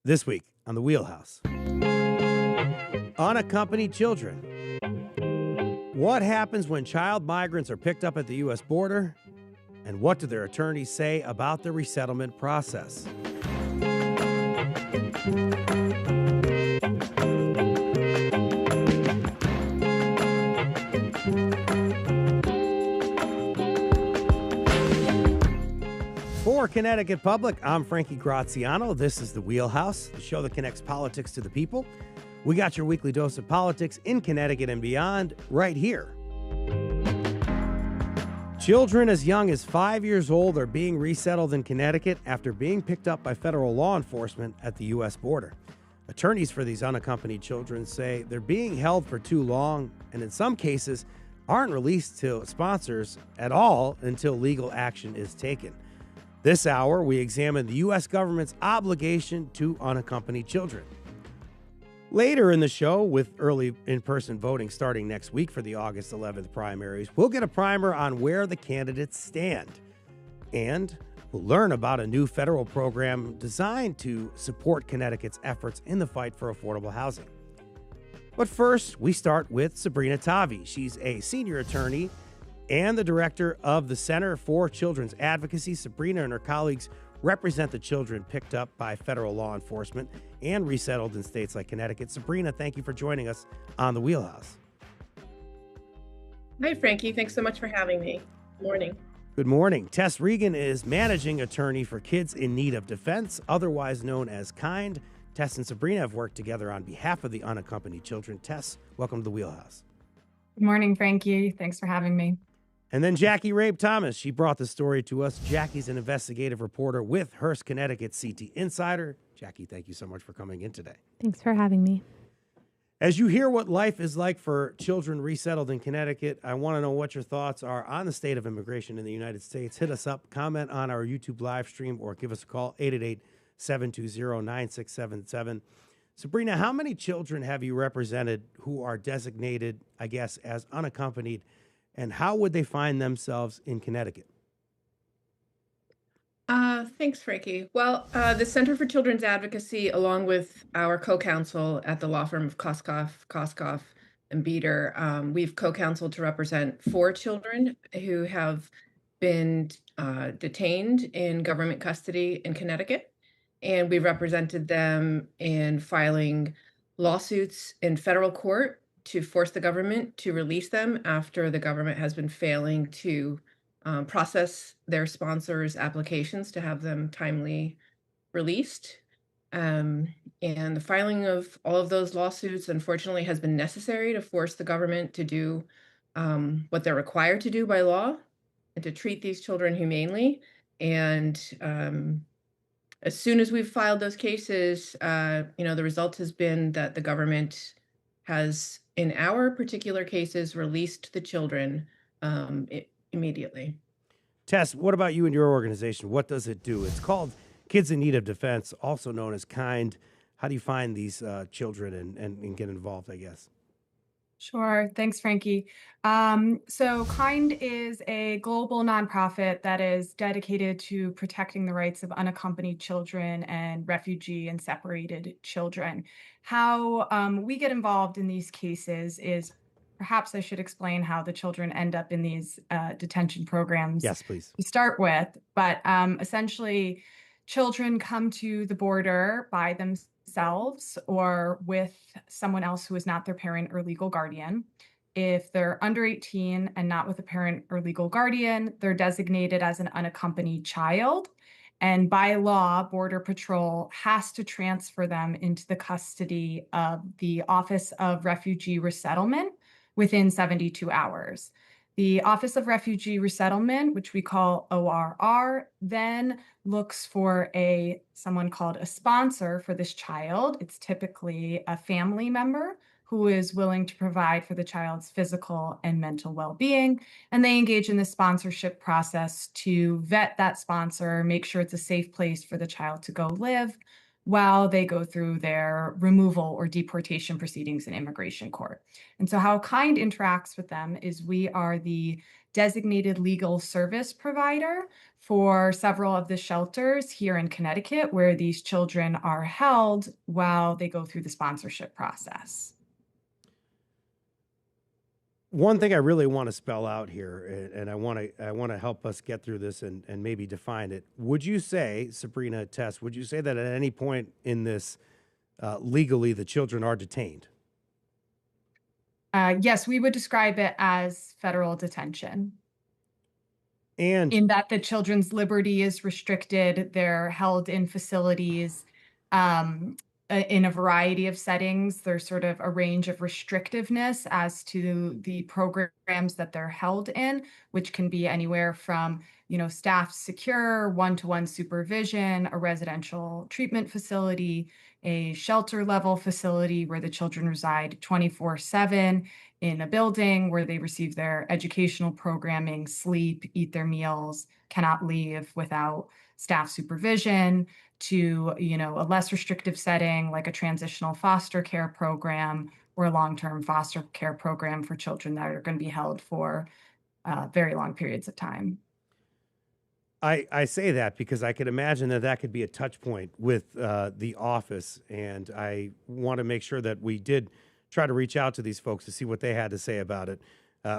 This week on the Wheelhouse, unaccompanied children. What happens when child migrants are picked up at the U.S. border? And what do their attorneys say about the resettlement process? For Connecticut Public, I'm Frankie Graziano. This is the Wheelhouse, the show that connects politics to the people. We got your weekly dose of politics in Connecticut and beyond right here. Children as young as 5 years old are being resettled in Connecticut after being picked up by federal law enforcement at the U.S. border. Attorneys for these unaccompanied children say they're being held for too long and in some cases aren't released to sponsors at all until legal action is taken. This hour, we examine the U.S. government's obligation to unaccompanied children. Later in the show, with early in-person voting starting next week for the August 11th primaries, we'll get a primer on where the candidates stand. And we'll learn about a new federal program designed to support Connecticut's efforts in the fight for affordable housing. But first, we start with Sabrina Tavi. She's a senior attorney and the director of the Center for Children's Advocacy. Sabrina and her colleagues represent the children picked up by federal law enforcement and resettled in states like Connecticut. Sabrina, thank you for joining us on the Wheelhouse. Hi, Frankie. Thanks so much for having me. Good morning. Good morning. Tess Reagan is managing attorney for Kids in Need of Defense, otherwise known as KIND. Tess and Sabrina have worked together on behalf of the unaccompanied children. Tess, welcome to the Wheelhouse. Good morning, Frankie. Thanks for having me. And then Jacqueline Rabe Thomas, she brought the story to us. Jackie's an investigative reporter with Hearst, Connecticut CT Insider. Jackie, thank you so much for coming in today. Thanks for having me. As you hear what life is like for children resettled in Connecticut, I want to know what your thoughts are on the state of immigration in the United States. Hit us up, comment on our YouTube live stream, or give us a call, 888-720-9677. Sabrina, how many children have you represented who are designated, I guess, as unaccompanied? And how would they find themselves in Connecticut? Thanks, Frankie. Well, the Center for Children's Advocacy, along with our co-counsel at the law firm of Koskoff and Beater, we've co-counseled to represent 4 children who have been detained in government custody in Connecticut. And we've represented them in filing lawsuits in federal court to force the government to release them after the government has been failing to process their sponsors' applications to have them timely released. And the filing of all of those lawsuits, unfortunately, has been necessary to force the government to do what they're required to do by law and to treat these children humanely. And as soon as we've filed those cases, the result has been that the government has, in our particular cases, released the children immediately. Tess, what about you and your organization? What does it do? It's called Kids in Need of Defense, also known as KIND. How do you find these children and get involved, I guess? Sure. Thanks, Frankie. So KIND is a global nonprofit that is dedicated to protecting the rights of unaccompanied children and refugee and separated children. How we get involved in these cases is, perhaps I should explain how the children end up in these detention programs. Yes, please. To start with, but essentially, children come to the border by themselves or with someone else who is not their parent or legal guardian. If they're under 18 and not with a parent or legal guardian, they're designated as an unaccompanied child. And by law, Border Patrol has to transfer them into the custody of the Office of Refugee Resettlement within 72 hours. The Office of Refugee Resettlement, which we call ORR, then looks for someone called a sponsor for this child. It's typically a family member who is willing to provide for the child's physical and mental well-being. And they engage in the sponsorship process to vet that sponsor, make sure it's a safe place for the child to go live, while they go through their removal or deportation proceedings in immigration court. And so how Kind interacts with them is we are the designated legal service provider for several of the shelters here in Connecticut where these children are held while they go through the sponsorship process. One thing I really want to spell out here, and I want to help us get through this and maybe define it. Would you say, Sabrina, Tess, would you say that at any point in this legally the children are detained? Yes, we would describe it as federal detention. And In that the children's liberty is restricted. They're held in facilities in a variety of settings. There's sort of a range of restrictiveness as to the programs that they're held in, which can be anywhere from, staff secure, one-to-one supervision, a residential treatment facility, a shelter level facility where the children reside 24/7 in a building where they receive their educational programming, sleep, eat their meals, cannot leave without staff supervision, to, a less restrictive setting like a transitional foster care program or a long-term foster care program for children that are going to be held for very long periods of time. I say that because I could imagine that could be a touch point with the office, and I want to make sure that we did try to reach out to these folks to see what they had to say about it.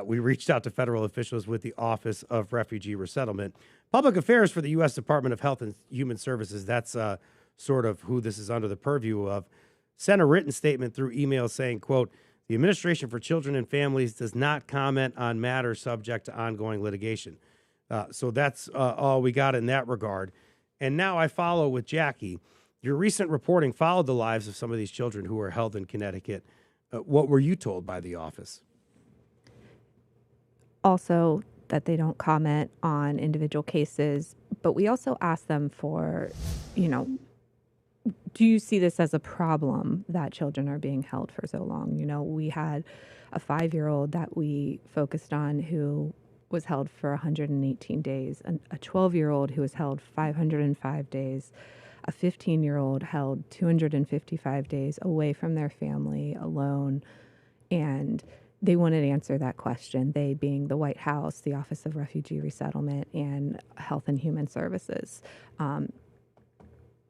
We reached out to federal officials with the Office of Refugee Resettlement. Public Affairs for the U.S. Department of Health and Human Services, that's sort of who this is under the purview of, sent a written statement through email saying, quote, the Administration for Children and Families does not comment on matters subject to ongoing litigation. So that's all we got in that regard. And now I follow with Jackie. Your recent reporting followed the lives of some of these children who are held in Connecticut. What were you told by the office? Also, that they don't comment on individual cases, but we also ask them for, do you see this as a problem that children are being held for so long? We had a 5-year-old that we focused on who was held for 118 days, and a 12-year-old who was held 505 days, a 15-year-old held 255 days away from their family, alone, and they wanted to answer that question, they being the White House, the Office of Refugee Resettlement, and Health and Human Services,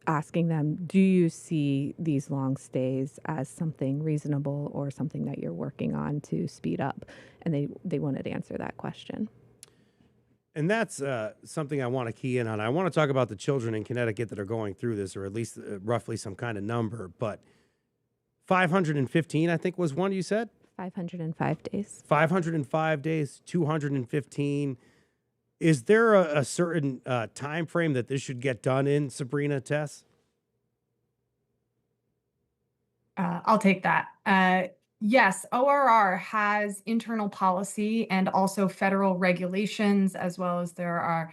asking them, do you see these long stays as something reasonable or something that you're working on to speed up? And they wanted to answer that question. And that's something I want to key in on. I want to talk about the children in Connecticut that are going through this, or at least roughly some kind of number. But 515, I think, was one you said? 505 days. 505 days, 215. Is there a certain time frame that this should get done in, Sabrina, Tess? I'll take that. Yes, ORR has internal policy and also federal regulations, as well as there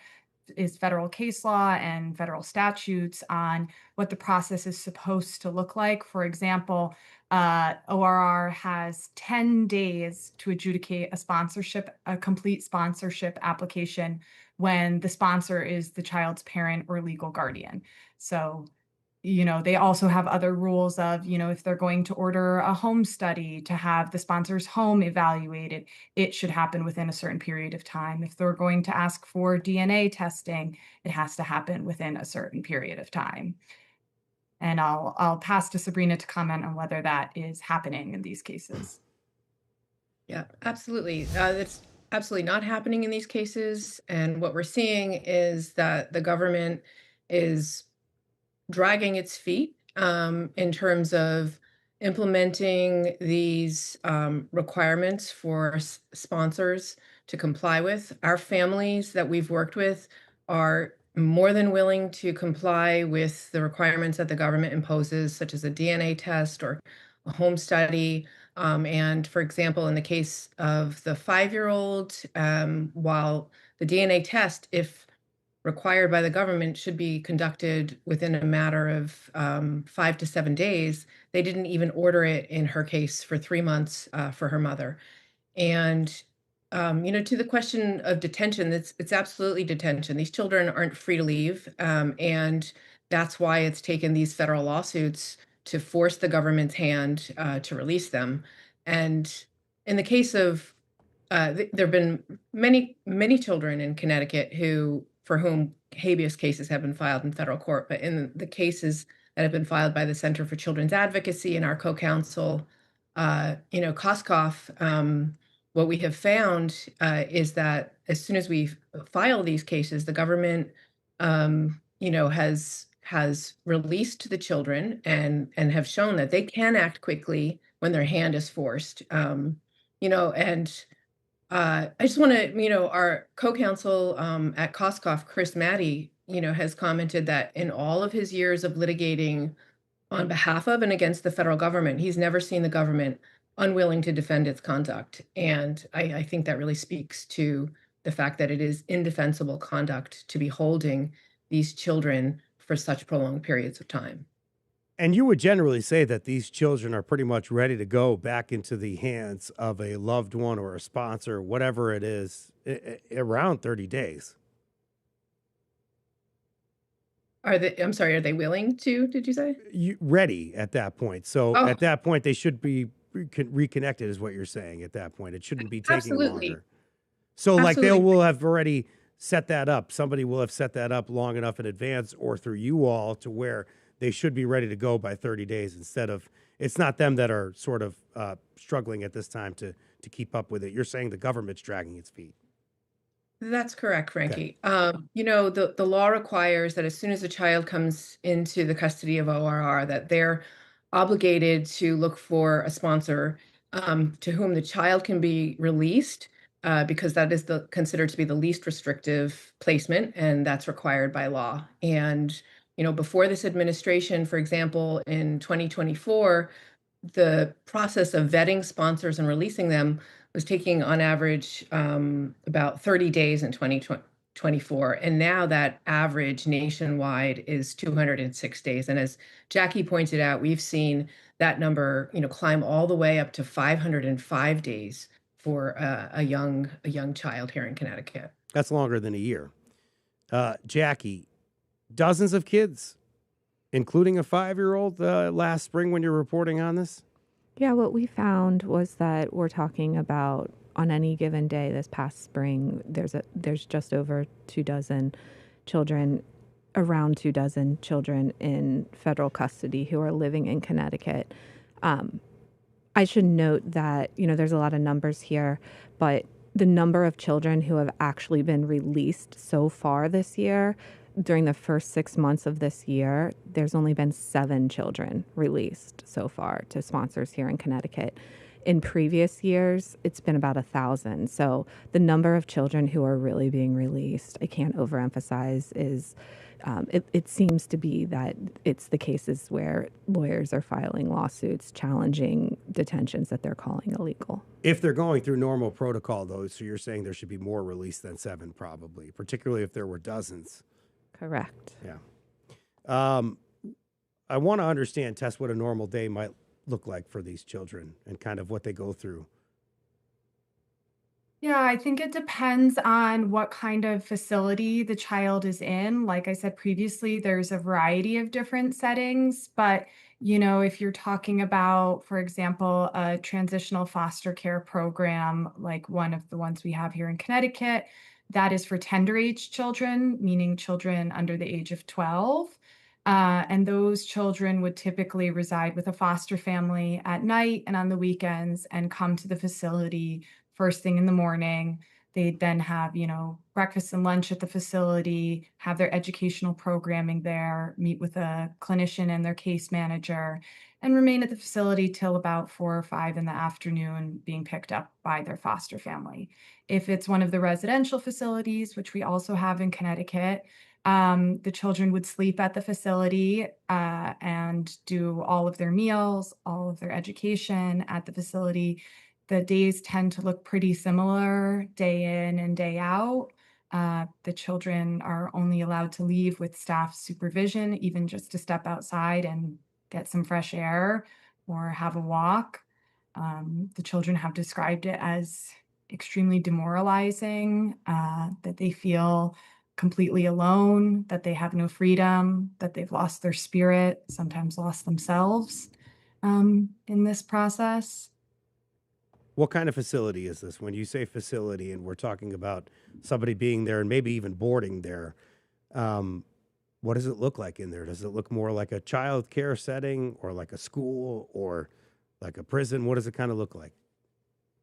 is federal case law and federal statutes on what the process is supposed to look like. For example, ORR has 10 days to adjudicate a complete sponsorship application when the sponsor is the child's parent or legal guardian. So, they also have other rules of, if they're going to order a home study to have the sponsor's home evaluated, it should happen within a certain period of time. If they're going to ask for DNA testing, it has to happen within a certain period of time. And I'll pass to Sabrina to comment on whether that is happening in these cases. Yeah, absolutely. That's absolutely not happening in these cases. And what we're seeing is that the government is dragging its feet in terms of implementing these requirements for sponsors to comply with. Our families that we've worked with are more than willing to comply with the requirements that the government imposes, such as a DNA test or a home study. And for example, in the case of the 5-year-old, while the DNA test, if required by the government, should be conducted within a matter of 5 to 7 days, they didn't even order it in her case for 3 months for her mother. And to the question of detention, it's absolutely detention. These children aren't free to leave, and That's why it's taken these federal lawsuits to force the government's hand to release them. And in the case of, there have been many children in Connecticut for whom habeas cases have been filed in federal court. But in the cases that have been filed by the Center for Children's Advocacy and our co-counsel, Koskoff, what we have found is that as soon as we file these cases, the government, has released the children and have shown that they can act quickly when their hand is forced. And I just want to, our co-counsel at Koskoff, Chris Maddie, has commented that in all of his years of litigating on behalf of and against the federal government, he's never seen the government unwilling to defend its conduct. And I think that really speaks to the fact that it is indefensible conduct to be holding these children for such prolonged periods of time. And you would generally say that these children are pretty much ready to go back into the hands of a loved one or a sponsor, whatever it is, around 30 days. Are they willing to, did you say? Ready at that point. So Oh. At that point, they should be reconnected is what you're saying at that point. It shouldn't be taking Absolutely. longer. So like they Absolutely. will have already set that up. Somebody will have set that up long enough in advance or through you all to where they should be ready to go by 30 days instead of, it's not them that are sort of struggling at this time to keep up with it. You're saying the government's dragging its feet. That's correct, Frankie. The law requires that as soon as a child comes into the custody of ORR, that they're obligated to look for a sponsor to whom the child can be released, because that is considered to be the least restrictive placement, and that's required by law. And before this administration, for example, in 2024, the process of vetting sponsors and releasing them was taking on average about 30 days in 2024. And now that average nationwide is 206 days. And as Jackie pointed out, we've seen that number, climb all the way up to 505 days for a young child here in Connecticut. That's longer than a year. Jackie, dozens of kids, including a 5-year-old last spring when you're reporting on this? Yeah, what we found was that we're talking about on any given day this past spring, there's just over 24 children, around 24 children in federal custody who are living in Connecticut. I should note that, there's a lot of numbers here, but the number of children who have actually been released so far this year, during the first 6 months of this year, there's only been 7 children released so far to sponsors here in Connecticut. In previous years, it's been about 1,000. So the number of children who are really being released, I can't overemphasize, is it seems to be that it's the cases where lawyers are filing lawsuits challenging detentions that they're calling illegal. If they're going through normal protocol, though, so you're saying there should be more released than 7 probably, particularly if there were dozens. Correct. Yeah. I want to understand, Tess, what a normal day might look like for these children and kind of what they go through. Yeah, I think it depends on what kind of facility the child is in. Like I said previously, there's a variety of different settings, but if you're talking about, for example, a transitional foster care program, like one of the ones we have here in Connecticut, that is for tender age children, meaning children under the age of 12. And those children would typically reside with a foster family at night and on the weekends and come to the facility first thing in the morning. They'd then have, breakfast and lunch at the facility, have their educational programming there, meet with a clinician and their case manager, and remain at the facility till about 4 or 5 in the afternoon, being picked up by their foster family. If it's one of the residential facilities, which we also have in Connecticut, the children would sleep at the facility and do all of their meals, all of their education at the facility. The days tend to look pretty similar day in and day out. The children are only allowed to leave with staff supervision, even just to step outside and get some fresh air or have a walk. The children have described it as extremely demoralizing, that they feel completely alone, that they have no freedom, that they've lost their spirit, sometimes lost themselves in this process. What kind of facility is this? When you say facility and we're talking about somebody being there and maybe even boarding there, what does it look like in there? Does it look more like a child care setting or like a school or like a prison? What does it kind of look like?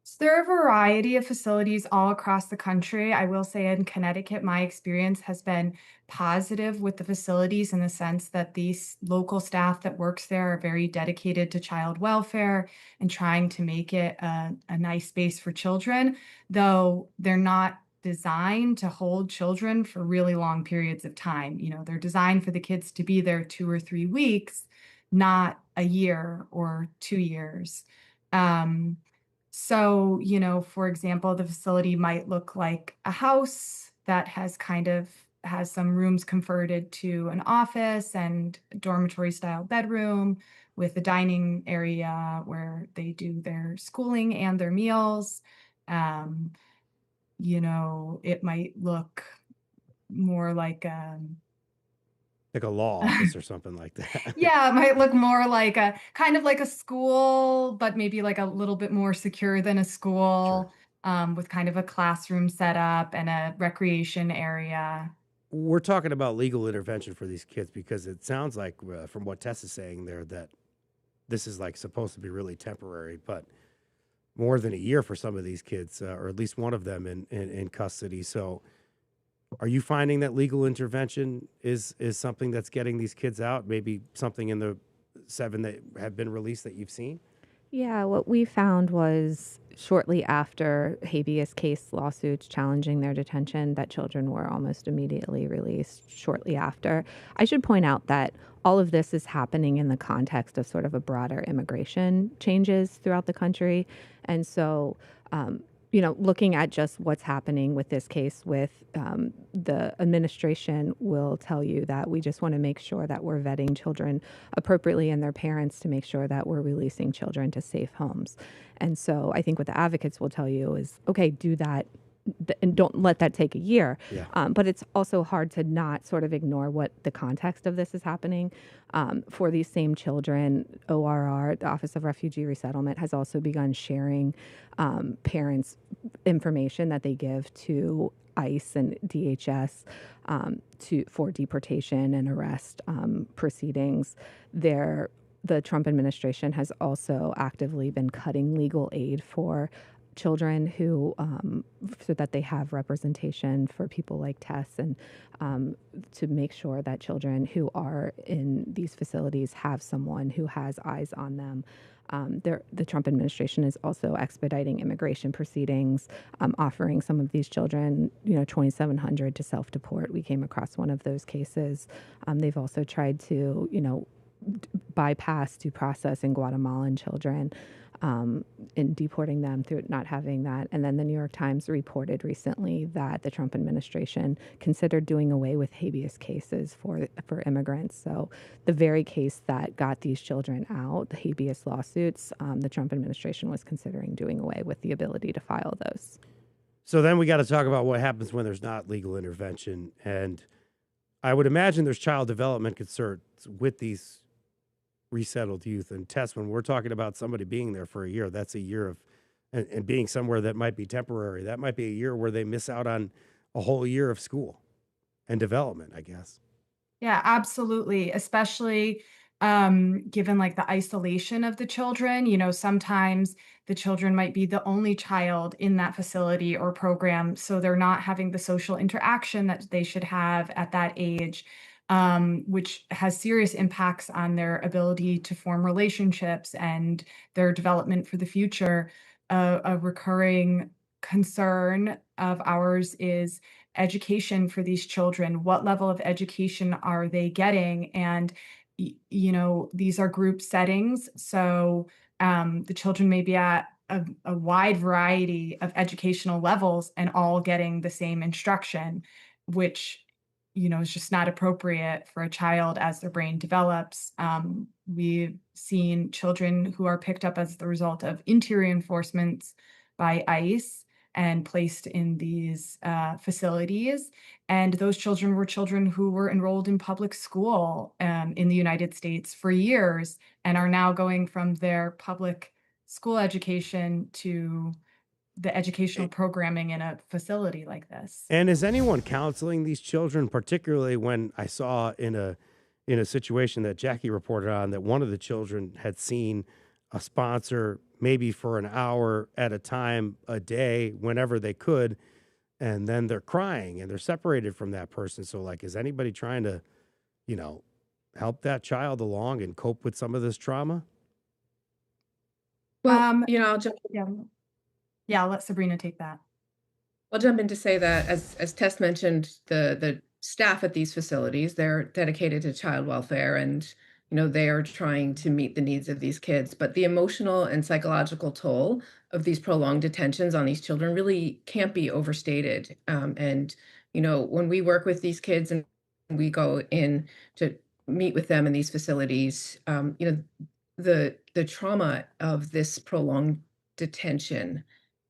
So there are a variety of facilities all across the country. I will say in Connecticut, my experience has been positive with the facilities in the sense that these local staff that works there are very dedicated to child welfare and trying to make it a nice space for children, though they're not designed to hold children for really long periods of time. They're designed for the kids to be there 2 or 3 weeks, not a year or 2 years. Um, for example, the facility might look like a house that has some rooms converted to an office and dormitory style bedroom with a dining area where they do their schooling and their meals. Um, it might look more like Like a law office or something like that. yeah, it might look more like a kind of like a school, but maybe like a little bit more secure than a Sure. school, with kind of a classroom setup and a recreation area. We're talking about legal intervention for these kids because it sounds like, from what Tess is saying there, that this is like supposed to be really temporary, but more than a year for some of these kids, or at least one of them in custody. So, are you finding that legal intervention is something that's getting these kids out? Maybe something in the 7 that have been released that you've seen? Yeah, what we found was shortly after habeas case lawsuits challenging their detention, that children were almost immediately released shortly after. I should point out that all of this is happening in the context of sort of a broader immigration changes throughout the country. And so, looking at just what's happening with this case with the administration will tell you that we just want to make sure that we're vetting children appropriately and their parents to make sure that we're releasing children to safe homes. And so I think what the advocates will tell you is, okay, do that and don't let that take a year. Yeah. But it's also hard to not sort of ignore what the context of this is happening. For these same children, ORR, the Office of Refugee Resettlement, has also begun sharing parents' information that they give to ICE and DHS for deportation and arrest proceedings. The Trump administration has also actively been cutting legal aid for children who, so that they have representation for people like Tess, and to make sure that children who are in these facilities have someone who has eyes on them. The Trump administration is also expediting immigration proceedings, offering some of these children, $2,700 to self-deport. We came across one of those cases. They've also tried to, bypass due process in Guatemalan children, in deporting them through not having that. And then the New York Times reported recently that the Trump administration considered doing away with habeas cases for immigrants. So the very case that got these children out, the habeas lawsuits, the Trump administration was considering doing away with the ability to file those. So then we got to talk about what happens when there's not legal intervention. And I would imagine there's child development concerns with these resettled youth. And Tess, when we're talking about somebody being there for a year, that's a year of, and being somewhere that might be temporary, that might be a year where they miss out on a whole year of school and development, I guess. Yeah, absolutely. Especially given like the isolation of the children. Sometimes the children might be the only child in that facility or program, so they're not having the social interaction that they should have at that age, which has serious impacts on their ability to form relationships and their development for the future. A recurring concern of ours is education for these children. What level of education are they getting? And these are group settings, so the children may be at a wide variety of educational levels and all getting the same instruction, which is just not appropriate for a child as their brain develops. We've seen children who are picked up as the result of interior enforcements by ICE and placed in these facilities. And those children were children who were enrolled in public school in the United States for years and are now going from their public school education to the educational programming in a facility like this. And is anyone counseling these children, particularly when I saw in a situation that Jackie reported on that one of the children had seen a sponsor maybe for an hour at a time a day whenever they could, and then they're crying and they're separated from that person. So like, is anybody trying to, help that child along and cope with some of this trauma? Well, I'll jump. Yeah, I'll let Sabrina take that. I'll jump in to say that as Tess mentioned, the staff at these facilities, they're dedicated to child welfare, and they are trying to meet the needs of these kids. But the emotional and psychological toll of these prolonged detentions on these children really can't be overstated. And when we work with these kids and we go in to meet with them in these facilities, the trauma of this prolonged detention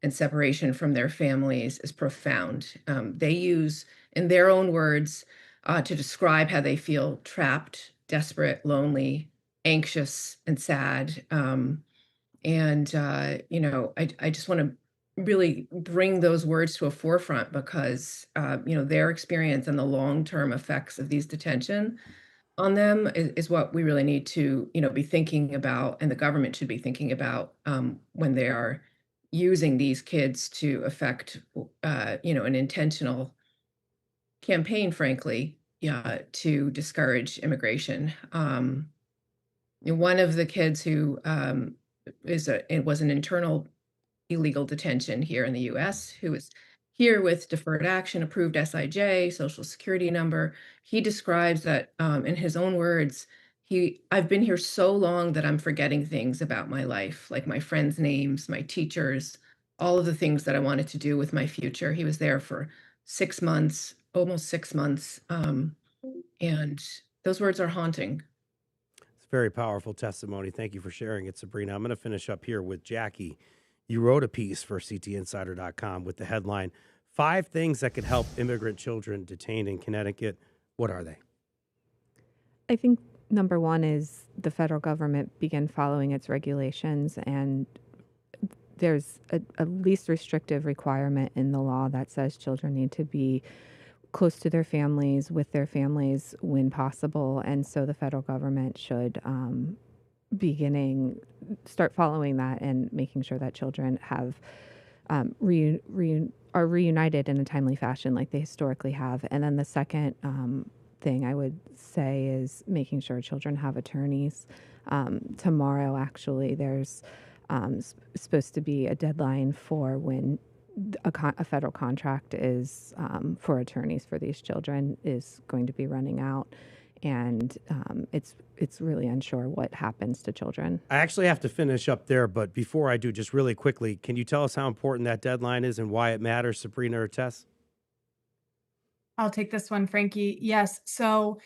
and separation from their families is profound. They use, in their own words, to describe how they feel trapped, desperate, lonely, anxious, and sad. I just want to really bring those words to a forefront because, their experience and the long-term effects of these detention on them is what we really need to, be thinking about, and the government should be thinking about when they are using these kids to affect, an intentional campaign, frankly, to discourage immigration. One of the kids who it was an internal illegal detention here in the U.S., who was here with deferred action, approved SIJ, social security number. He describes that in his own words, I've been here so long that I'm forgetting things about my life, like my friends' names, my teachers, all of the things that I wanted to do with my future. He was there for 6 months, almost 6 months. And those words are haunting. It's very powerful testimony. Thank you for sharing it, Sabrina. I'm going to finish up here with Jackie. You wrote a piece for Insider.com with the headline, 5 things that could help immigrant children detained in Connecticut. What are they? I think number one is the federal government begin following its regulations, and there's a least restrictive requirement in the law that says children need to be close to their families, with their families when possible. And so the federal government should start following that and making sure that children have are reunited in a timely fashion like they historically have. And then the second thing I would say is making sure children have attorneys. Tomorrow, actually, there's supposed to be a deadline for when a federal contract is for attorneys for these children is going to be running out. And it's really unsure what happens to children. I actually have to finish up there, but before I do, just really quickly, can you tell us how important that deadline is and why it matters, Sabrina or Tess? I'll take this one, Frankie. Yes. So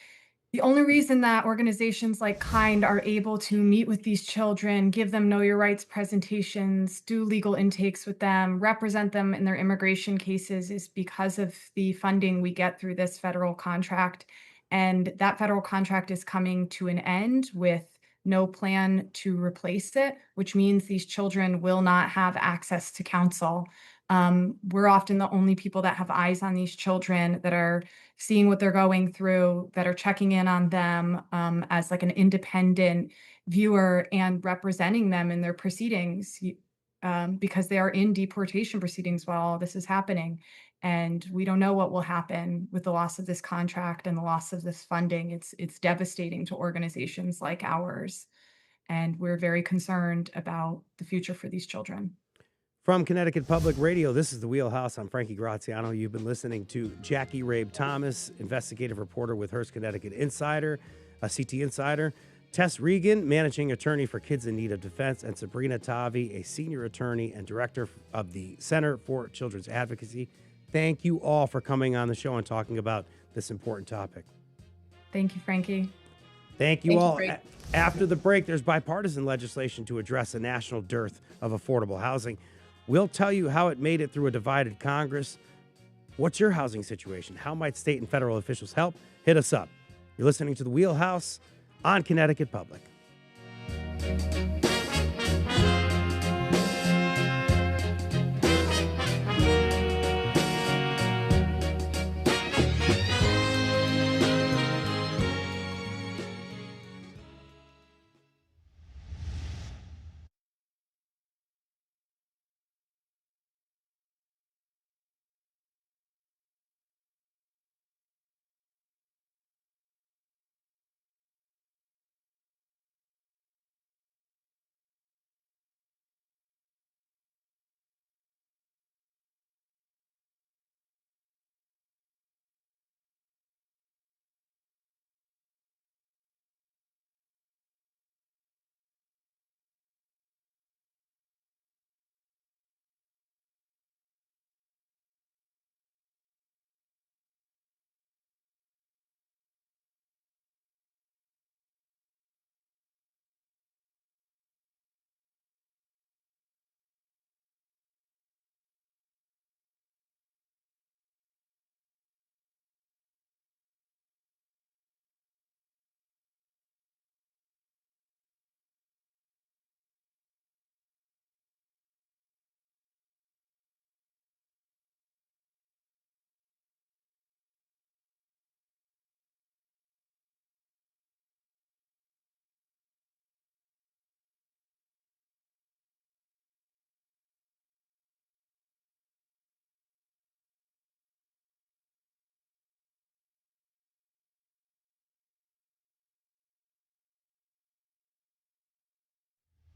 the only reason that organizations like KIND are able to meet with these children, give them Know Your Rights presentations, do legal intakes with them, represent them in their immigration cases is because of the funding we get through this federal contract. And that federal contract is coming to an end with no plan to replace it, which means these children will not have access to counsel. We're often the only people that have eyes on these children, that are seeing what they're going through, that are checking in on them as like an independent viewer and representing them in their proceedings because they are in deportation proceedings while all this is happening. And we don't know what will happen with the loss of this contract and the loss of this funding. It's devastating to organizations like ours. And we're very concerned about the future for these children. From Connecticut Public Radio, this is the Wheelhouse. I'm Frankie Graziano. You've been listening to Jackie Rabe Thomas, investigative reporter with Hearst, Connecticut Insider, CT Insider, Tess Reagan, managing attorney for Kids in Need of Defense, and Sabrina Tavi, a senior attorney and director of the Center for Children's Advocacy. Thank you all for coming on the show and talking about this important topic. Thank you, Frankie. Thank you all. After the break, there's bipartisan legislation to address a national dearth of affordable housing. We'll tell you how it made it through a divided Congress. What's your housing situation? How might state and federal officials help? Hit us up. You're listening to The Wheelhouse on Connecticut Public.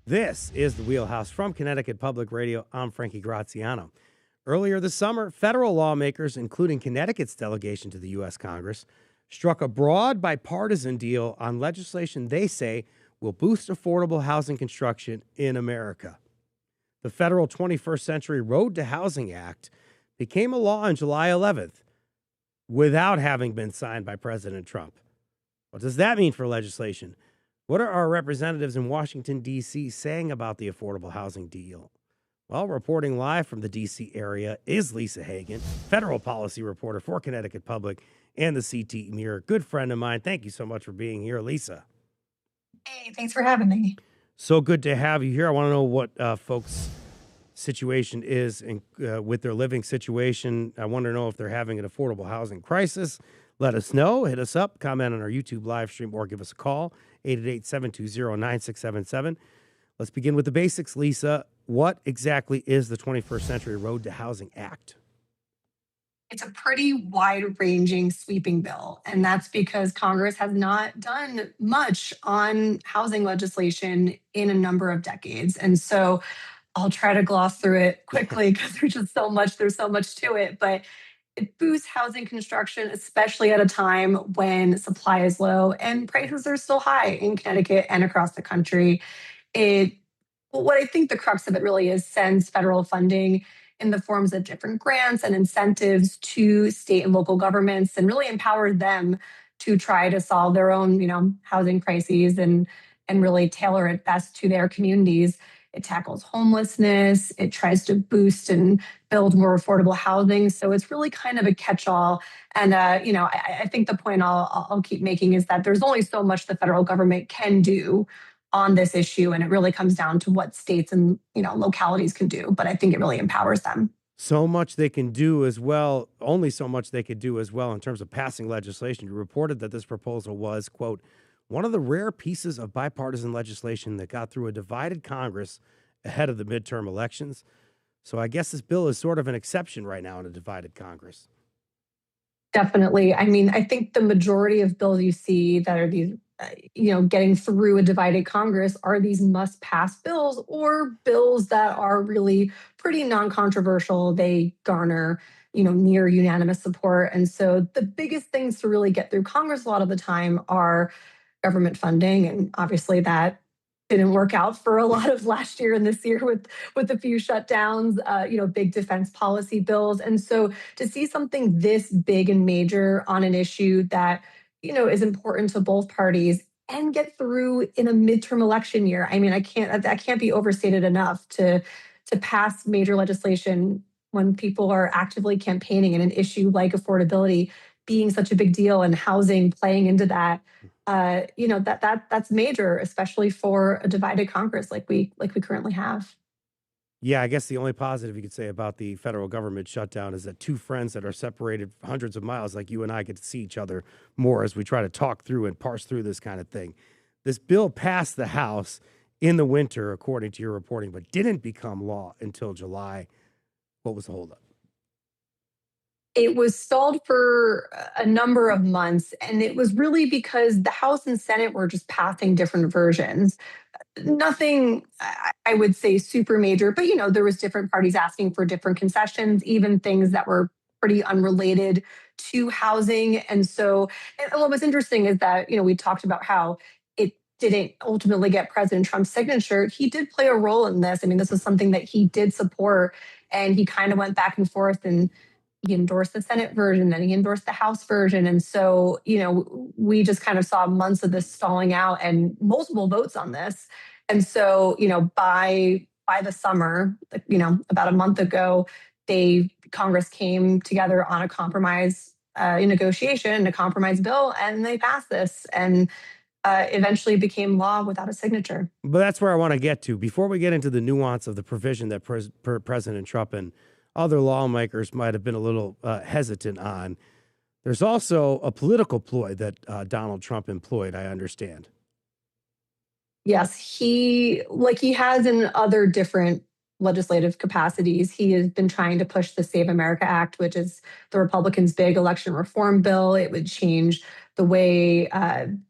This is The Wheelhouse from Connecticut Public Radio. I'm Frankie Graziano. Earlier this summer, federal lawmakers, including Connecticut's delegation to the U.S. Congress, struck a broad bipartisan deal on legislation they say will boost affordable housing construction in America. The federal 21st Century Road to Housing Act became a law on July 11th without having been signed by President Trump. What does that mean for legislation? What are our representatives in Washington, D.C. saying about the affordable housing deal? Well, reporting live from the D.C. area is Lisa Hagen, federal policy reporter for Connecticut Public and the CT Mirror. Good friend of mine. Thank you so much for being here, Lisa. Hey, thanks for having me. So good to have you here. I want to know what folks' situation is with their living situation. I want to know if they're having an affordable housing crisis. Let us know. Hit us up, comment on our YouTube live stream, or give us a call, 888-720-9677. Let's begin with the basics, Lisa. What exactly is the 21st Century Road to Housing Act? It's a pretty wide-ranging, sweeping bill, and that's because Congress has not done much on housing legislation in a number of decades. And so I'll try to gloss through it quickly because there's so much to it, but it boosts housing construction, especially at a time when supply is low and prices are still high in Connecticut and across the country. It what I think the crux of it really is sends federal funding in the forms of different grants and incentives to state and local governments and really empower them to try to solve their own, housing crises and really tailor it best to their communities. It tackles homelessness. It tries to boost and build more affordable housing. So it's really kind of a catch-all. And I think the point I'll keep making is that there's only so much the federal government can do on this issue, and it really comes down to what states and localities can do. But I think it really empowers them. So much they can do as well, only so much they could do as well in terms of passing legislation. You reported that this proposal was, quote, one of the rare pieces of bipartisan legislation that got through a divided Congress ahead of the midterm elections. So I guess this bill is sort of an exception right now in a divided Congress. Definitely. I mean, I think the majority of bills you see that are these, getting through a divided Congress are these must-pass bills or bills that are really pretty non-controversial. They garner, near unanimous support. And so the biggest things to really get through Congress a lot of the time are government funding, and obviously that didn't work out for a lot of last year and this year with a few shutdowns, big defense policy bills. And so to see something this big and major on an issue that, is important to both parties and get through in a midterm election year. I mean, that can't be overstated enough to to pass major legislation when people are actively campaigning and an issue like affordability being such a big deal and housing playing into that. That's major, especially for a divided Congress like we currently have. Yeah, I guess the only positive you could say about the federal government shutdown is that two friends that are separated hundreds of miles, like you and I, get to see each other more as we try to talk through and parse through this kind of thing. This bill passed the House in the winter, according to your reporting, but didn't become law until July. What was the holdup? It was stalled for a number of months, and it was really because the House and Senate were just passing different versions. Nothing, I would say, super major, but there was different parties asking for different concessions, even things that were pretty unrelated to housing. And so, and what was interesting is that we talked about how it didn't ultimately get President Trump's signature. He did play a role in this. I mean, this was something that he did support, and he kind of went back and forth, and he endorsed the Senate version, then he endorsed the House version. And so, we just kind of saw months of this stalling out and multiple votes on this. And so, by the summer, about a month ago, Congress came together on a compromise negotiation, a compromise bill, and they passed this and eventually became law without a signature. But that's where I want to get to. Before we get into the nuance of the provision that President Trump and other lawmakers might have been a little hesitant on, there's also a political ploy that Donald Trump employed, I understand. Yes, like he has in other different legislative capacities, he has been trying to push the Save America Act, which is the Republicans' big election reform bill. It would change the way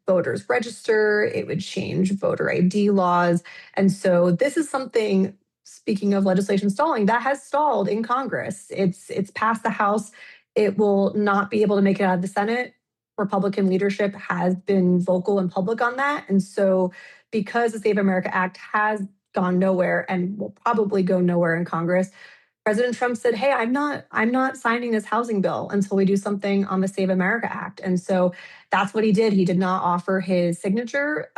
voters register. It would change voter ID laws. And so this is something, speaking of legislation stalling, that has stalled in Congress. It's passed the House. It will not be able to make it out of the Senate. Republican leadership has been vocal and public on that. And so because the Save America Act has gone nowhere and will probably go nowhere in Congress, President Trump said, "Hey, I'm not signing this housing bill until we do something on the Save America Act." And so that's what he did. He did not offer his signature.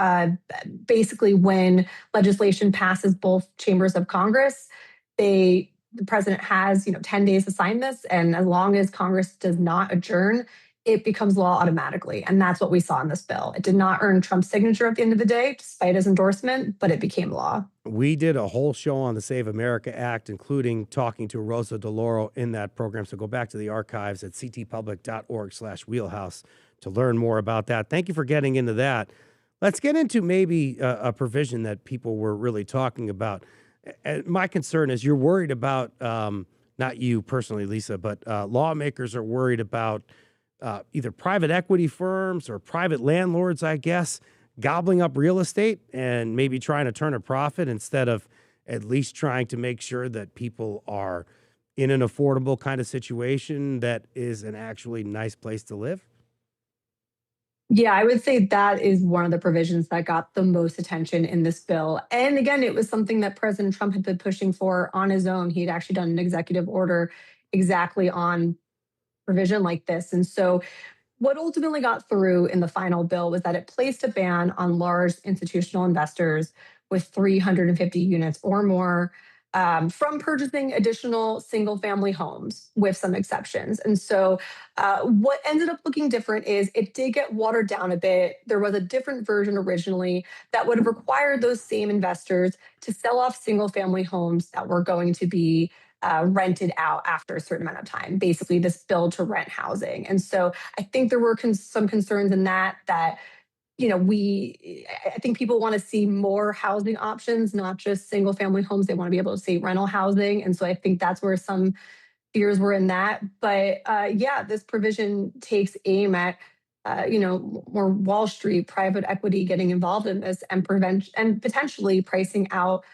Basically, when legislation passes both chambers of Congress, the president has 10 days to sign this, and as long as Congress does not adjourn, it becomes law automatically. And that's what we saw in this bill. It did not earn Trump's signature at the end of the day, despite his endorsement, but it became law. We did a whole show on the Save America Act, including talking to Rosa DeLauro in that program. So go back to the archives at ctpublic.org/wheelhouse to learn more about that. Thank you for getting into that. Let's get into maybe a provision that people were really talking about. My concern is you're worried about, not you personally, Lisa, but lawmakers are worried about either private equity firms or private landlords, I guess, gobbling up real estate and maybe trying to turn a profit instead of at least trying to make sure that people are in an affordable kind of situation that is an actually nice place to live. Yeah, I would say that is one of the provisions that got the most attention in this bill. And again, it was something that President Trump had been pushing for on his own. He had actually done an executive order exactly on provision like this. And so what ultimately got through in the final bill was that it placed a ban on large institutional investors with 350 units or more from purchasing additional single family homes with some exceptions. And so what ended up looking different is it did get watered down a bit. There was a different version originally that would have required those same investors to sell off single family homes that were going to be rented out after a certain amount of time, basically this build to rent housing. And so I think there were some concerns in that, I think people want to see more housing options, not just single family homes. They want to be able to see rental housing. And so I think that's where some fears were in that. But this provision takes aim at more Wall Street private equity getting involved in this and potentially pricing out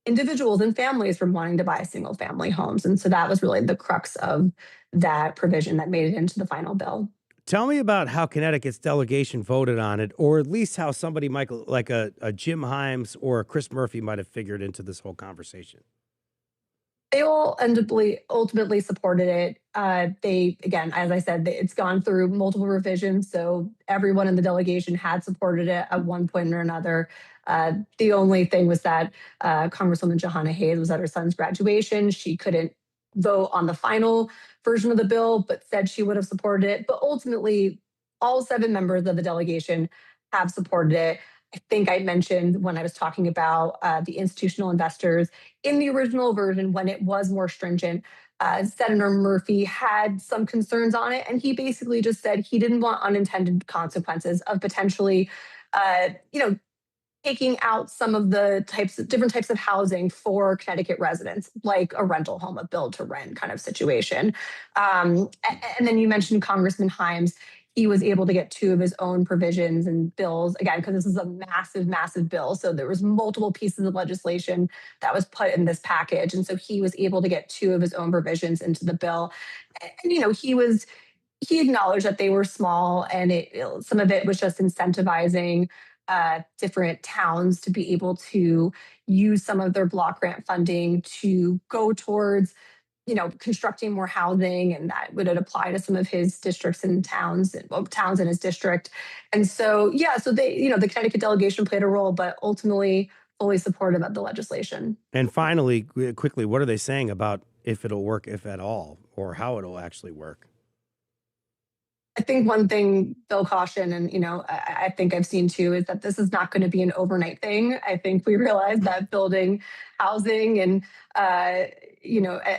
individuals and families from wanting to buy single family homes. And so that was really the crux of that provision that made it into the final bill. Tell me about how Connecticut's delegation voted on it, or at least how somebody might, like a Jim Himes or a Chris Murphy might have figured into this whole conversation. They all ultimately supported it. They, again, as I said, it's gone through multiple revisions, so everyone in the delegation had supported it at one point or another. The only thing was that Congresswoman Johanna Hayes was at her son's graduation. She couldn't vote on the final version of the bill, but said she would have supported it. But ultimately, all 7 members of the delegation have supported it. I think I mentioned when I was talking about the institutional investors in the original version, when it was more stringent, Senator Murphy had some concerns on it, and he basically just said he didn't want unintended consequences of potentially, you know, taking out some of the different types of housing for Connecticut residents, like a rental home, a build to rent kind of situation. And then you mentioned Congressman Himes. He was able to get 2 of his own provisions and bills, again, because this is a massive, massive bill. So there was multiple pieces of legislation that was put in this package. And so he was able to get 2 of his own provisions into the bill. And, he acknowledged that they were small, and some of it was just incentivizing different towns to be able to use some of their block grant funding to go towards constructing more housing, and that would apply to some of his districts and towns, towns in his district. And so, yeah, so the Connecticut delegation played a role, but ultimately fully supportive of the legislation. And finally, quickly, what are they saying about if it'll work, if at all, or how it'll actually work? I think one thing they'll caution, and I think I've seen too, is that this is not going to be an overnight thing. I think we realize that building housing and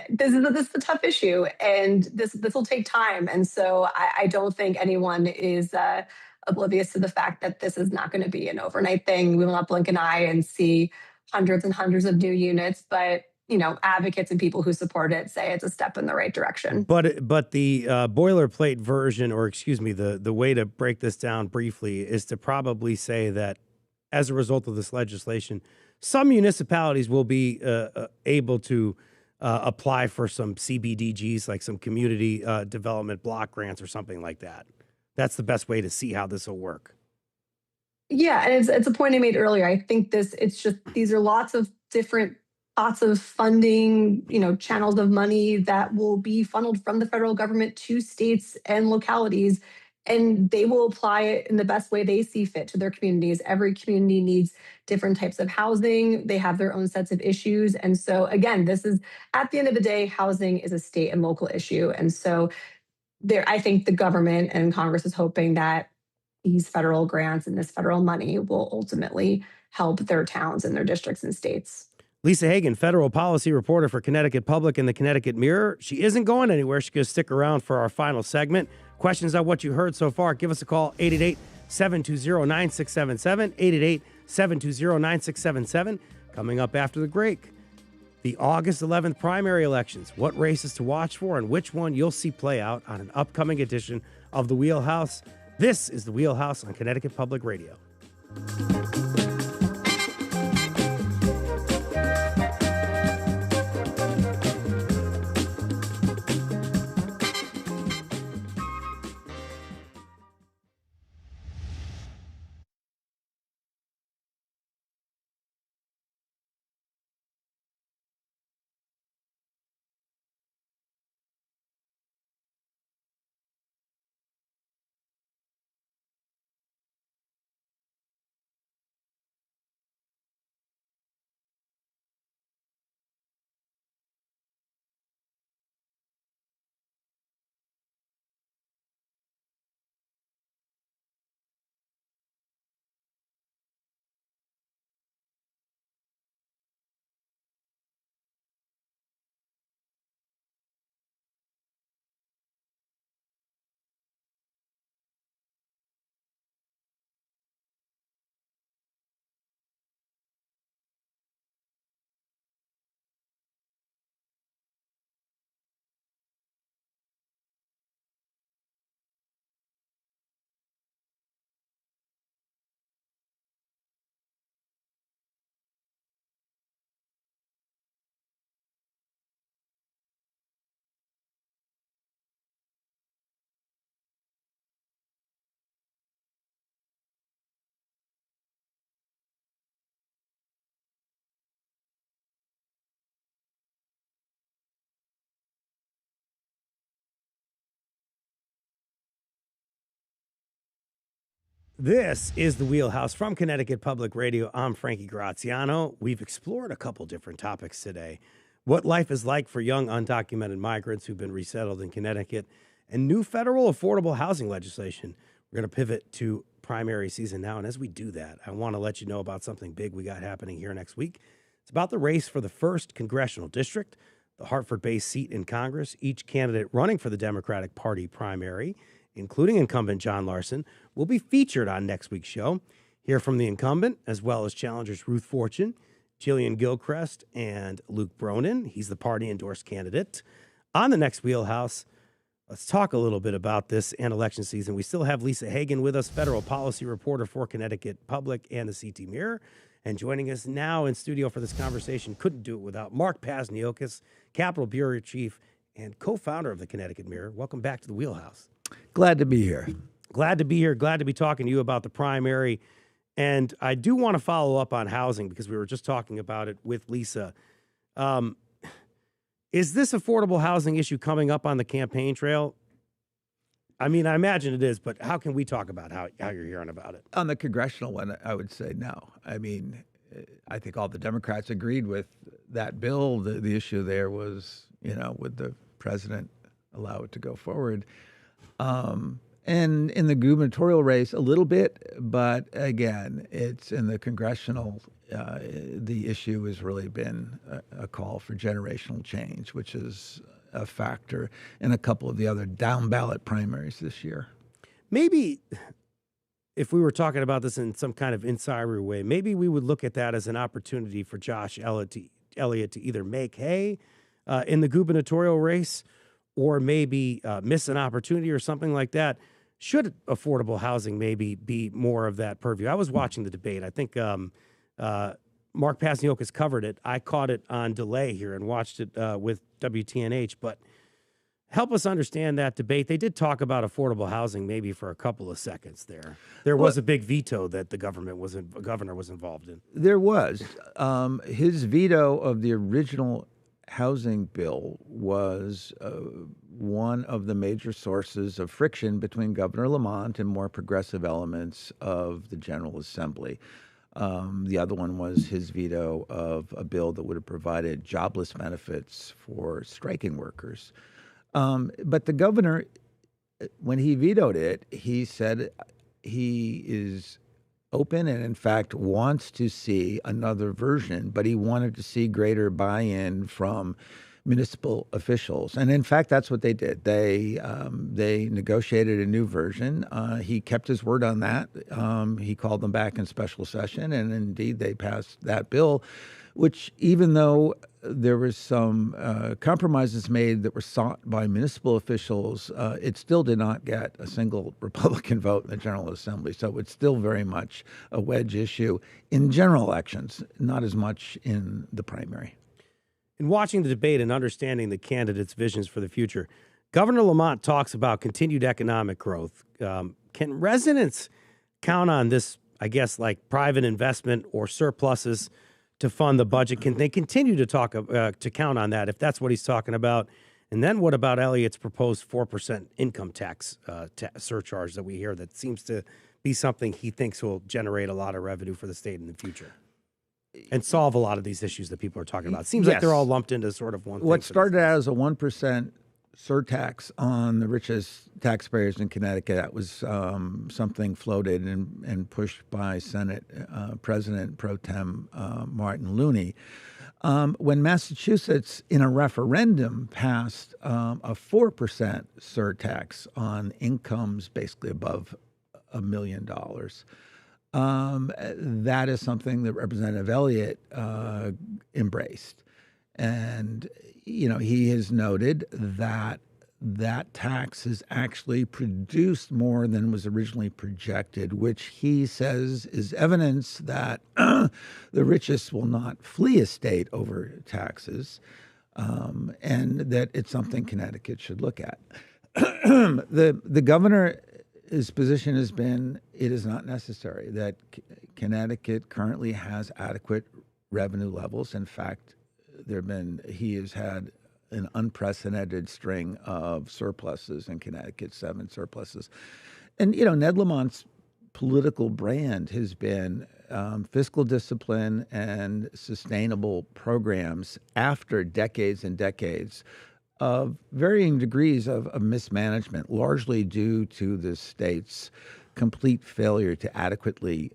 this is a tough issue, and this will take time. And so I don't think anyone is oblivious to the fact that this is not going to be an overnight thing. We will not blink an eye and see hundreds and hundreds of new units, but advocates and people who support it say it's a step in the right direction. But the boilerplate version, or excuse me, the way to break this down briefly is to probably say that as a result of this legislation, some municipalities will be able to apply for some CBDGs, like some community development block grants or something like that. That's the best way to see how this will work. Yeah, and it's a point I made earlier. I think these are lots of different pots of funding, channels of money that will be funneled from the federal government to states and localities, and they will apply it in the best way they see fit to their communities. Every community needs different types of housing. They have their own sets of issues. And so again, this is, at the end of the day, housing is a state and local issue. And so I think the government and Congress is hoping that these federal grants and this federal money will ultimately help their towns and their districts and states. Lisa Hagen, federal policy reporter for Connecticut Public and the Connecticut Mirror. She isn't going anywhere. She's going to stick around for our final segment. Questions on what you heard so far, give us a call, 888-720-9677, 888-720-9677. Coming up after the break, the August 11th primary elections, what races to watch for and which one you'll see play out on an upcoming edition of The Wheelhouse. This is The Wheelhouse on Connecticut Public Radio. This is the Wheelhouse from Connecticut Public Radio. I'm Frankie Graziano. We've explored a couple different topics today. What life is like for young undocumented migrants who've been resettled in Connecticut, and new federal affordable housing legislation. We're going to pivot to primary season now. And as we do that, I want to let you know about something big we got happening here next week. It's about the race for the 1st Congressional District, the Hartford-based seat in Congress. Each candidate running for the Democratic Party primary, including incumbent John Larson, will be featured on next week's show. Hear from the incumbent, as well as challengers Ruth Fortune, Jillian Gilchrist, and Luke Bronin. He's the party-endorsed candidate. On the next Wheelhouse, let's talk a little bit about this and election season. We still have Lisa Hagen with us, federal policy reporter for Connecticut Public and the CT Mirror. And joining us now in studio for this conversation, couldn't do it without Mark Pasniokis, Capitol Bureau Chief and co-founder of the Connecticut Mirror. Welcome back to the Wheelhouse. Glad to be here. Glad to be here. Glad to be talking to you about the primary. And I do want to follow up on housing because we were just talking about it with Lisa. Is this affordable housing issue coming up on the campaign trail? I mean, I imagine it is, but how can we talk about how you're hearing about it? On the congressional one, I would say no. I mean, I think all the Democrats agreed with that bill. The issue there was, would the president allow it to go forward? And in the gubernatorial race, a little bit, but again, it's in the congressional. The issue has really been a call for generational change, which is a factor in a couple of the other down ballot primaries this year. Maybe if we were talking about this in some kind of insider way, maybe we would look at that as an opportunity for Josh Elliott to either make hay in the gubernatorial race, or maybe miss an opportunity or something like that. Should affordable housing maybe be more of that purview? I was watching the debate. I think Mark Pasniokis covered it. I caught it on delay here and watched it with WTNH. But help us understand that debate. They did talk about affordable housing maybe for a couple of seconds there. There was a big veto that the governor was involved in. There was. His veto of the original housing bill was one of the major sources of friction between Governor Lamont and more progressive elements of the General Assembly. The other one was his veto of a bill that would have provided jobless benefits for striking workers. But the governor, when he vetoed it, he said he is open and, in fact, wants to see another version, but he wanted to see greater buy-in from municipal officials. And, in fact, that's what they did. They negotiated a new version. He kept his word on that. He called them back in special session, and, indeed, they passed that bill, which, even though there was some compromises made that were sought by municipal officials, it still did not get a single Republican vote in the General Assembly. So it's still very much a wedge issue in general elections, not as much in the primary. In watching the debate and understanding the candidates' visions for the future, Governor Lamont talks about continued economic growth. Can residents count on this, I guess, like private investment or surpluses to fund the budget? Can they continue to count on that if that's what he's talking about? And then what about Elliott's proposed 4% income tax surcharge that we hear that seems to be something he thinks will generate a lot of revenue for the state in the future and solve a lot of these issues that people are talking about? It seems like they're all lumped into sort of one thing. What started out as a 1% surtax on the richest taxpayers in Connecticut, that was something floated and pushed by Senate President Pro Tem Martin Looney. When Massachusetts, in a referendum, passed a 4% surtax on incomes basically above $1 million, that is something that Representative Elliott embraced. And, he has noted that that tax has actually produced more than was originally projected, which he says is evidence that the richest will not flee a state over taxes, and that it's something Connecticut should look at. The governor's position has been it is not necessary, that Connecticut currently has adequate revenue levels. In fact, he has had an unprecedented string of surpluses in Connecticut, 7 surpluses. And, Ned Lamont's political brand has been fiscal discipline and sustainable programs after decades and decades of varying degrees of mismanagement, largely due to the state's complete failure to adequately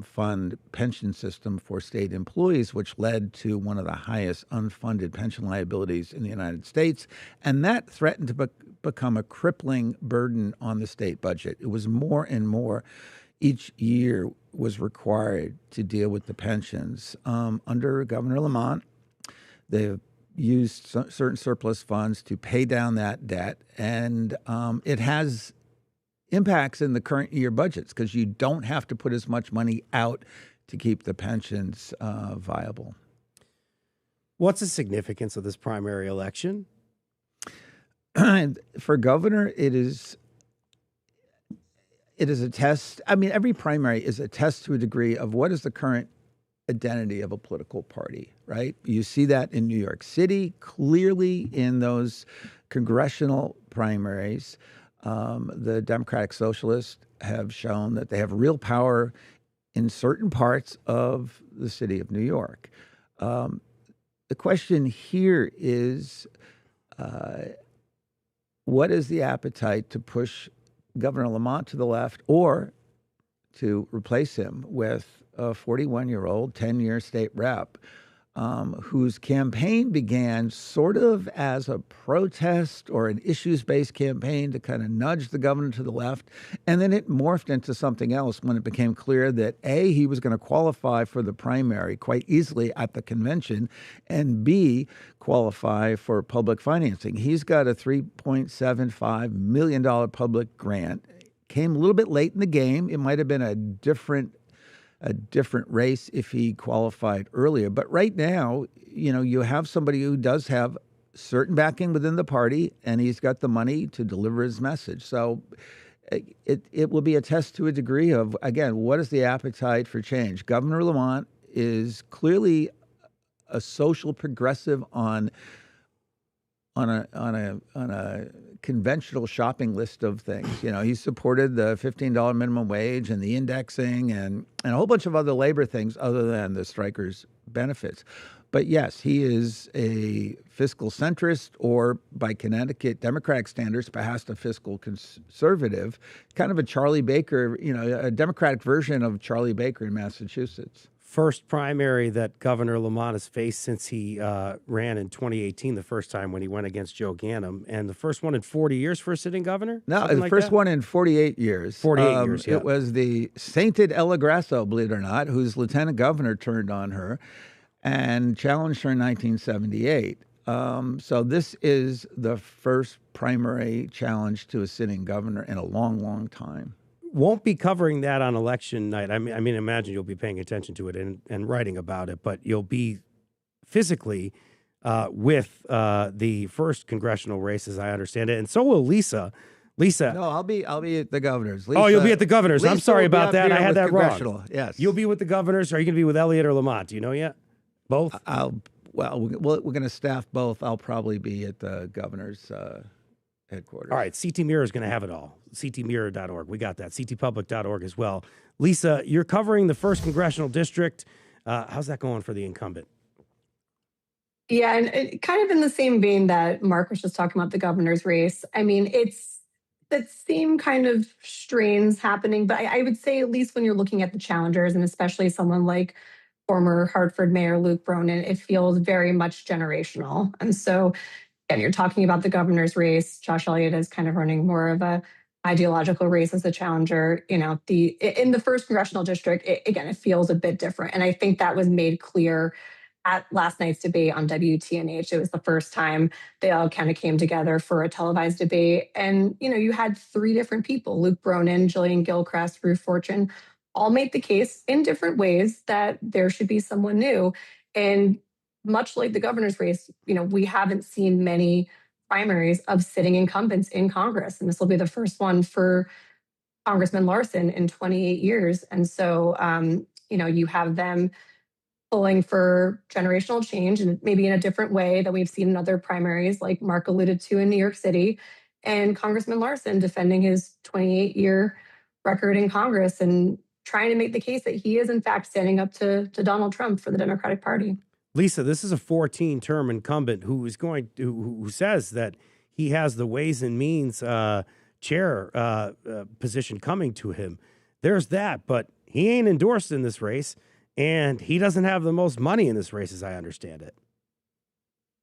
fund pension system for state employees, which led to one of the highest unfunded pension liabilities in the United States. And that threatened to become a crippling burden on the state budget. It was more and more each year was required to deal with the pensions. Under Governor Lamont, they've used certain surplus funds to pay down that debt, and it has impacts in the current year budgets because you don't have to put as much money out to keep the pensions viable. What's the significance of this primary election? For governor, it is a test. I mean, every primary is a test to a degree of what is the current identity of a political party, right? You see that in New York City, clearly in those congressional primaries. The Democratic Socialists have shown that they have real power in certain parts of the city of New York. The question here is, what is the appetite to push Governor Lamont to the left or to replace him with a 41-year-old, 10-year state rep whose campaign began sort of as a protest or an issues-based campaign to kind of nudge the governor to the left. And then it morphed into something else when it became clear that A, he was going to qualify for the primary quite easily at the convention, and B, qualify for public financing. He's got a $3.75 million public grant. Came a little bit late in the game. It might have been a different race if he qualified earlier. But right now, you have somebody who does have certain backing within the party, and he's got the money to deliver his message. So it will be a test to a degree of, again, what is the appetite for change? Governor Lamont is clearly a social progressive on a conventional shopping list of things. He supported the $15 minimum wage and the indexing and a whole bunch of other labor things other than the strikers' benefits. But yes, he is a fiscal centrist, or by Connecticut Democratic standards, perhaps a fiscal conservative, kind of a Charlie Baker, a Democratic version of Charlie Baker in Massachusetts. First primary that Governor Lamont has faced since he ran in 2018, the first time when he went against Joe Ganim, and the first one in 40 years for a sitting governor? No, the first one in 48 years. 48 years, yeah. It was the sainted Ella Grasso, believe it or not, whose lieutenant governor turned on her and challenged her in 1978. So this is the first primary challenge to a sitting governor in a long, long time. Won't be covering that on election night. I mean, imagine you'll be paying attention to it and writing about it, but you'll be physically with the first congressional race, as I understand it, and so will Lisa. No, I'll be at the governor's. Lisa, you'll be at the governor's. I'm sorry about that. I had that wrong. Yes, you'll be with the governor's. Are you going to be with Elliott or Lamont? Do you know yet? Both. We're going to staff both. I'll probably be at the governor's headquarters. All right, CT Mirror is going to have it all. CTmirror.org. We got that. CTpublic.org as well. Lisa, you're covering the first congressional district. How's that going for the incumbent? Yeah, and kind of in the same vein that Mark was just talking about the governor's race. I mean, it's that same kind of strains happening, but I would say, at least when you're looking at the challengers, and especially someone like former Hartford Mayor Luke Bronin, it feels very much generational. And so, and you're talking about the governor's race. Josh Elliott is kind of running more of a ideological race as a challenger. In the first congressional district, it feels a bit different. And I think that was made clear at last night's debate on WTNH. It was the first time they all kind of came together for a televised debate. And, you had three different people, Luke Bronin, Jillian Gilchrist, Ruth Fortune, all make the case in different ways that there should be someone new. And much like the governor's race, we haven't seen many primaries of sitting incumbents in Congress. And this will be the first one for Congressman Larson in 28 years. And so, you have them pulling for generational change, and maybe in a different way than we've seen in other primaries, like Mark alluded to in New York City, and Congressman Larson defending his 28-year record in Congress and trying to make the case that he is in fact standing up to Donald Trump for the Democratic Party. Lisa, this is a 14-term incumbent who says that he has the Ways and Means chair position coming to him. There's that, but he ain't endorsed in this race, and he doesn't have the most money in this race, as I understand it.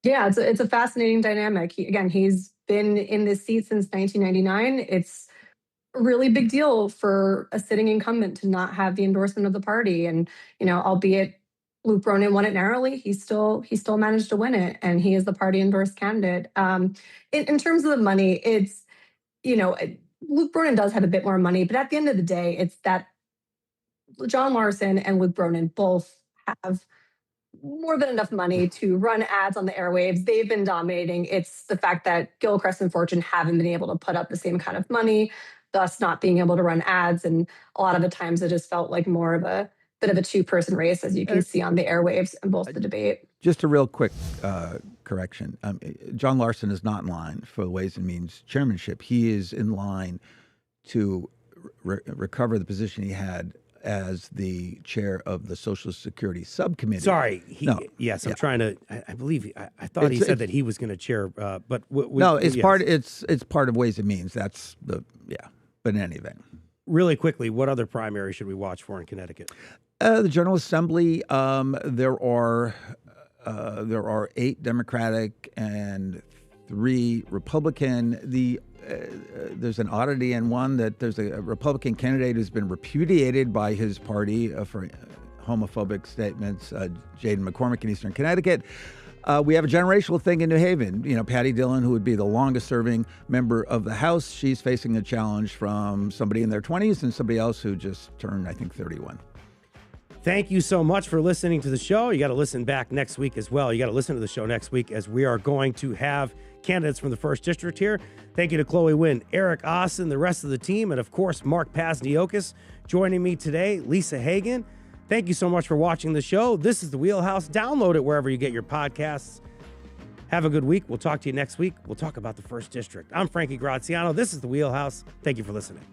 Yeah, it's a fascinating dynamic. He's been in this seat since 1999. It's a really big deal for a sitting incumbent to not have the endorsement of the party, and albeit Luke Bronin won it narrowly, he still managed to win it, and he is the party endorsed candidate. In terms of the money, it's Luke Bronin does have a bit more money, but at the end of the day, it's that John Larson and Luke Bronin both have more than enough money to run ads on the airwaves. They've been dominating. It's the fact that Gilchrist and Fortune haven't been able to put up the same kind of money, thus not being able to run ads. And a lot of the times it just felt like more of a bit of a two-person race, as you can see on the airwaves in both the debate. Just a real quick correction. John Larson is not in line for the Ways and Means chairmanship. He is in line to recover the position he had as the chair of the Social Security Subcommittee. Sorry. I'm trying to. I believe. I thought he said that he was going to chair. But it's part. It's part of Ways and Means. That's the But in any event, really quickly, what other primary should we watch for in Connecticut? The General Assembly. There are 8 Democratic and 3 Republican. There's an oddity in one that there's a Republican candidate who's been repudiated by his party for homophobic statements, Jaden McCormick in Eastern Connecticut. We have a generational thing in New Haven. Patty Dillon, who would be the longest-serving member of the House, she's facing a challenge from somebody in their 20s and somebody else who just turned, I think, 31. Thank you so much for listening to the show. You got to listen back next week as well. You got to listen to the show next week, as we are going to have candidates from the 1st District here. Thank you to Chloe Wynn, Eric Austin, the rest of the team, and of course, Mark Pazniokis joining me today, Lisa Hagen. Thank you so much for watching the show. This is The Wheelhouse. Download it wherever you get your podcasts. Have a good week. We'll talk to you next week. We'll talk about the 1st District. I'm Frankie Graziano. This is The Wheelhouse. Thank you for listening.